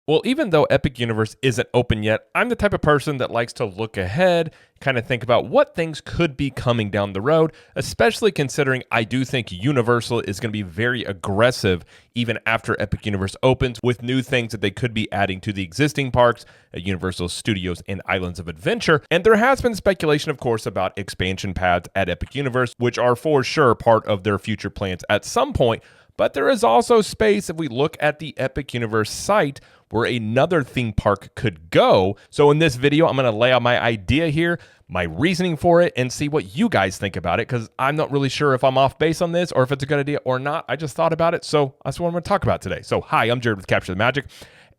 Well, even though Epic Universe isn't open yet, I'm the type of person that likes to look ahead, kind of think about what things could be coming down the road, especially considering I do think Universal is going to be very aggressive even after Epic Universe opens with new things that they could be adding to the existing parks at Universal Studios and Islands of Adventure. And there has been speculation, of course, about expansion pads at Epic Universe, which are for sure part of their future plans at some point. But there is also space if we look at the Epic Universe site where another theme park could go. So in this video, I'm going to lay out my idea here, my reasoning for it, and see what you guys think about it, because I'm not really sure if I'm off base on this or if it's a good idea or not. I just thought about it, so that's what I'm going to talk about today. So hi, I'm Jared with Capture the Magic,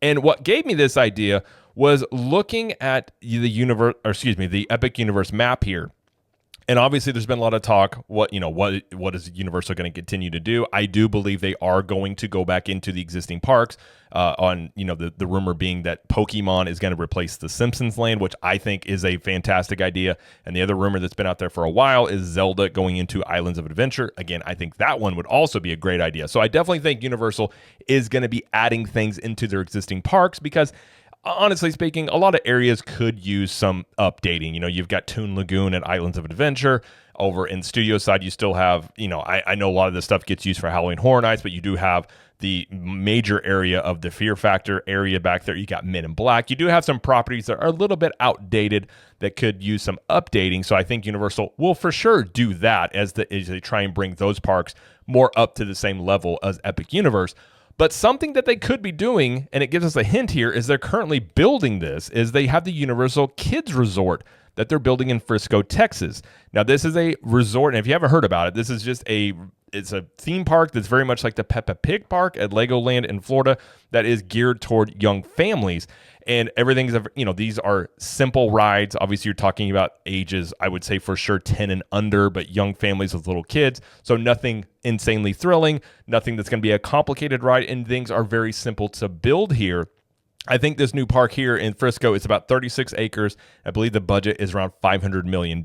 and what gave me this idea was looking at the Epic Universe map here. And obviously, there's been a lot of talk. What is Universal going to continue to do? I do believe they are going to go back into the existing parks. The rumor being that Pokemon is going to replace the Simpsons Land, which I think is a fantastic idea. And the other rumor that's been out there for a while is Zelda going into Islands of Adventure. Again, I think that one would also be a great idea. So I definitely think Universal is going to be adding things into their existing parks because, honestly speaking, a lot of areas could use some updating. You've got Toon Lagoon and Islands of Adventure. Over in studio side, you still have, I know a lot of this stuff gets used for Halloween Horror Nights, but you do have the major area of the Fear Factor area back there. You got Men in Black. You do have some properties that are a little bit outdated that could use some updating. So I think Universal will for sure do that as they try and bring those parks more up to the same level as Epic Universe. But something that they could be doing, and it gives us a hint here, is they're currently building this, is they have the Universal Kids Resort that they're building in Frisco, Texas. Now, this is a resort, and if you haven't heard about it, this is just it's a theme park that's very much like the Peppa Pig Park at Legoland in Florida that is geared toward young families. And everything's, these are simple rides. Obviously, you're talking about ages, I would say for sure 10 and under, but young families with little kids. So nothing insanely thrilling, nothing that's going to be a complicated ride, and things are very simple to build here. I think this new park here in Frisco is about 36 acres. I believe the budget is around $500 million.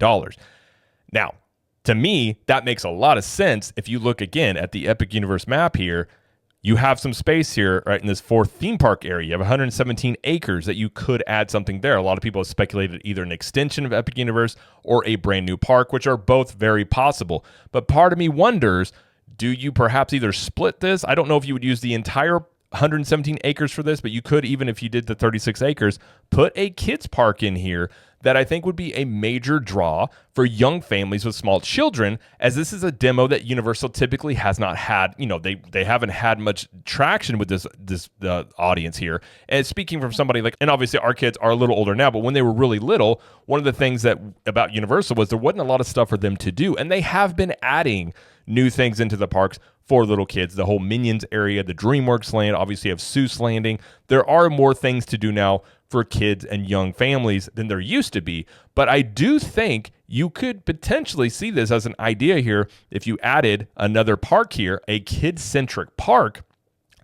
Now, to me, that makes a lot of sense. If you look again at the Epic Universe map here, you have some space here, right, in this fourth theme park area. You have 117 acres that you could add something there. A lot of people have speculated either an extension of Epic Universe or a brand new park, which are both very possible. But part of me wonders, do you perhaps either split this? I don't know if you would use the entire 117 acres for this, but you could, even if you did the 36 acres, put a kids park in here that I think would be a major draw for young families with small children, as this is a demo that Universal typically has not had. They haven't had much traction with this audience here. And speaking from somebody and obviously our kids are a little older now, but when they were really little, one of the things about Universal was there wasn't a lot of stuff for them to do, and they have been adding new things into the parks for little kids. The whole Minions area, the DreamWorks Land, obviously you have Seuss Landing. There are more things to do now for kids and young families than there used to be. But I do think you could potentially see this as an idea here if you added another park here, a kid-centric park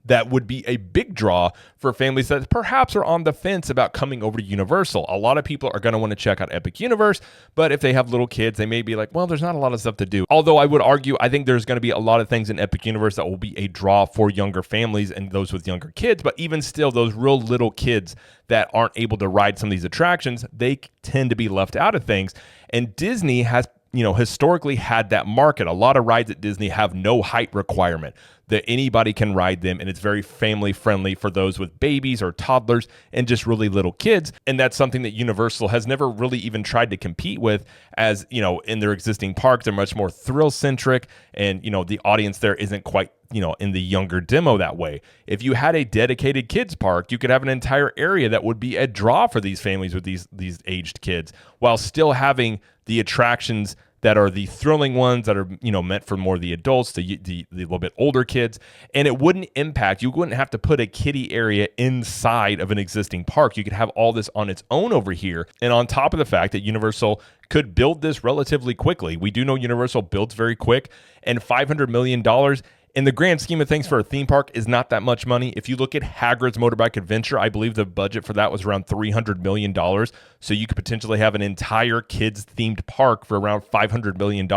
that would be a big draw for families that perhaps are on the fence about coming over to Universal. A lot of people are going to want to check out Epic Universe, but if they have little kids, they may be like, well, there's not a lot of stuff to do. Although I would argue, I think there's going to be a lot of things in Epic Universe that will be a draw for younger families and those with younger kids, but even still, those real little kids that aren't able to ride some of these attractions, they tend to be left out of things. And Disney has historically had that market. A lot of rides at Disney have no height requirement, that anybody can ride them, and it's very family friendly for those with babies or toddlers and just really little kids. And that's something that Universal has never really even tried to compete with, as in their existing parks. They're much more thrill centric, and the audience there isn't quite in the younger demo that way. If you had a dedicated kids park, you could have an entire area that would be a draw for these families with these aged kids, while still having the attractions that are the thrilling ones that are meant for more of the adults, the little bit older kids. And it wouldn't impact, you wouldn't have to put a kiddie area inside of an existing park. You could have all this on its own over here. And on top of the fact that Universal could build this relatively quickly. We do know Universal builds very quick, and $500 million in the grand scheme of things for a theme park is not that much money. If you look at Hagrid's Motorbike Adventure, I believe the budget for that was around $300 million. So you could potentially have an entire kids themed park for around $500 million.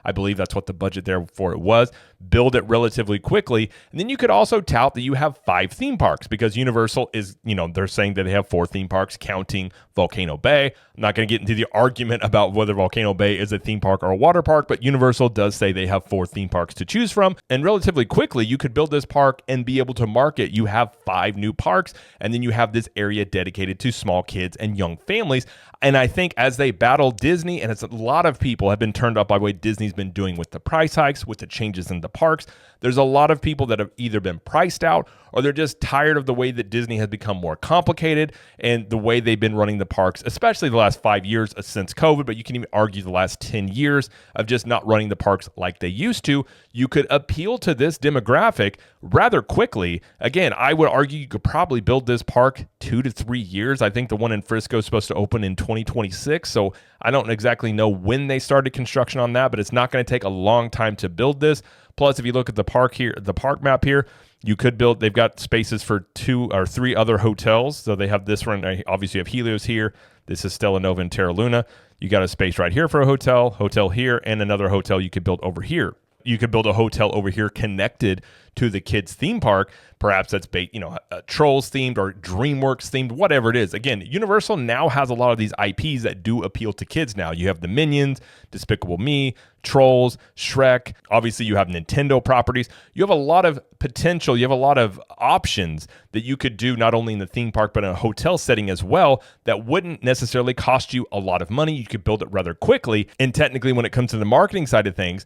I believe that's what the budget there for it was. Build it relatively quickly. And then you could also tout that you have 5 theme parks, because Universal is, they're saying that they have 4 theme parks counting Volcano Bay. I'm not going to get into the argument about whether Volcano Bay is a theme park or a water park, but Universal does say they have 4 theme parks to choose from. And relatively quickly, you could build this park and be able to market. You have 5 new parks, and then you have this area dedicated to small kids and young families. And I think as they battle Disney, and it's a lot of people have been turned up by what Disney's been doing with the price hikes, with the changes in the parks. There's a lot of people that have either been priced out, or they're just tired of the way that Disney has become more complicated and the way they've been running the parks, especially the last 5 years since COVID, but you can even argue the last 10 years of just not running the parks like they used to. You could appeal to this demographic rather quickly. Again, I would argue you could probably build this park 2 to 3 years. I think the one in Frisco is supposed to open in 2026, so I don't exactly know when they started construction on that, but it's not going to take a long time to build this. Plus, if you look at the park here, the park map here, you could build, they've got spaces for 2 or 3 other hotels. So they have this one, obviously you have Helios here. This is Stella Nova and Terra Luna. You got a space right here for a hotel here, and another hotel you could build over here. You could build a hotel over here connected to the kids theme park. Perhaps that's Trolls themed or DreamWorks themed, whatever it is. Again, Universal now has a lot of these IPs that do appeal to kids now. You have the Minions, Despicable Me, Trolls, Shrek. Obviously, you have Nintendo properties. You have a lot of potential. You have a lot of options that you could do not only in the theme park, but in a hotel setting as well, that wouldn't necessarily cost you a lot of money. You could build it rather quickly. And technically, when it comes to the marketing side of things,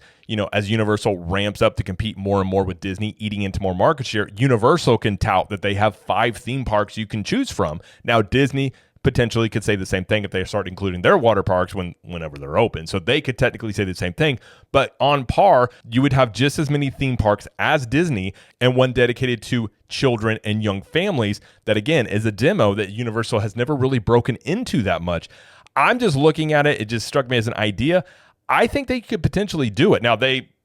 as Universal ramps up to compete more and more with Disney, eating into more market share, Universal can tout that they have 5 theme parks you can choose from. Now, Disney potentially could say the same thing if they start including their water parks whenever they're open. So they could technically say the same thing, but on par, you would have just as many theme parks as Disney, and one dedicated to children and young families. That again is a demo that Universal has never really broken into that much. I'm just looking at it. It just struck me as an idea. I think they could potentially do it. Now,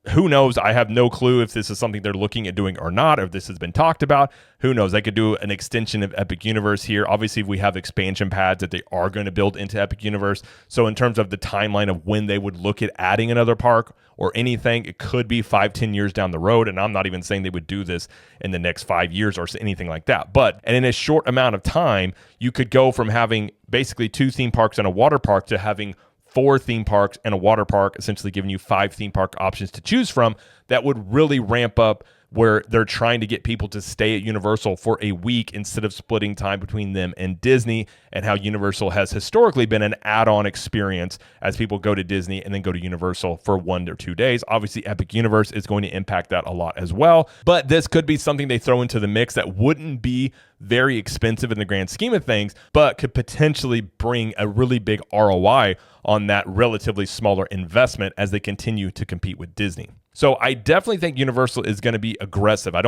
who knows? I have no clue if this is something they're looking at doing or not, or if this has been talked about. Who knows? They could do an extension of Epic Universe here. Obviously, we have expansion pads that they are going to build into Epic Universe. So in terms of the timeline of when they would look at adding another park or anything, it could be 5-10 years down the road. And I'm not even saying they would do this in the next 5 years or anything like that. But and in a short amount of time, you could go from having basically 2 theme parks and a water park to having 4 theme parks and a water park, essentially giving you 5 theme park options to choose from. That would really ramp up where they're trying to get people to stay at Universal for a week instead of splitting time between them and Disney, and how Universal has historically been an add-on experience as people go to Disney and then go to Universal for 1 or 2 days. Obviously, Epic Universe is going to impact that a lot as well, but this could be something they throw into the mix that wouldn't be very expensive in the grand scheme of things, but could potentially bring a really big ROI on that relatively smaller investment as they continue to compete with Disney. So I definitely think Universal is going to be aggressive. I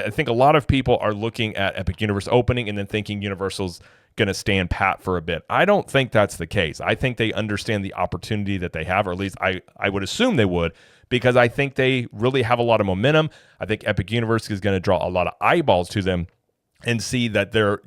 think a lot of people are looking at Epic Universe opening and then thinking Universal's going to stand pat for a bit. I don't think that's the case. I think they understand the opportunity that they have, or at least I would assume they would, because I think they really have a lot of momentum. I think Epic Universe is going to draw a lot of eyeballs to them and see that they're,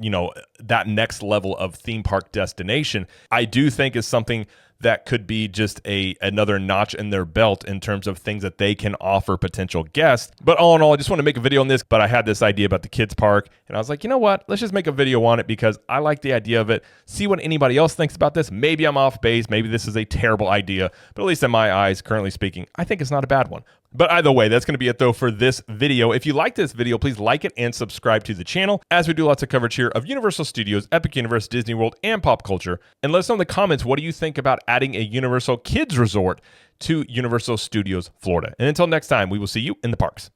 that next level of theme park destination, I do think is something that could be just another notch in their belt in terms of things that they can offer potential guests. But all in all, I just want to make a video on this, but I had this idea about the kids park, and I was like, you know what? Let's just make a video on it because I like the idea of it. See what anybody else thinks about this. Maybe I'm off base. Maybe this is a terrible idea, but at least in my eyes, currently speaking, I think it's not a bad one. But either way, that's going to be it though for this video. If you like this video, please like it and subscribe to the channel, as we do lots of coverage here of Universal Studios, Epic Universe, Disney World, and pop culture. And let us know in the comments, what do you think about adding a Universal Kids Resort to Universal Studios Florida? And until next time, we will see you in the parks.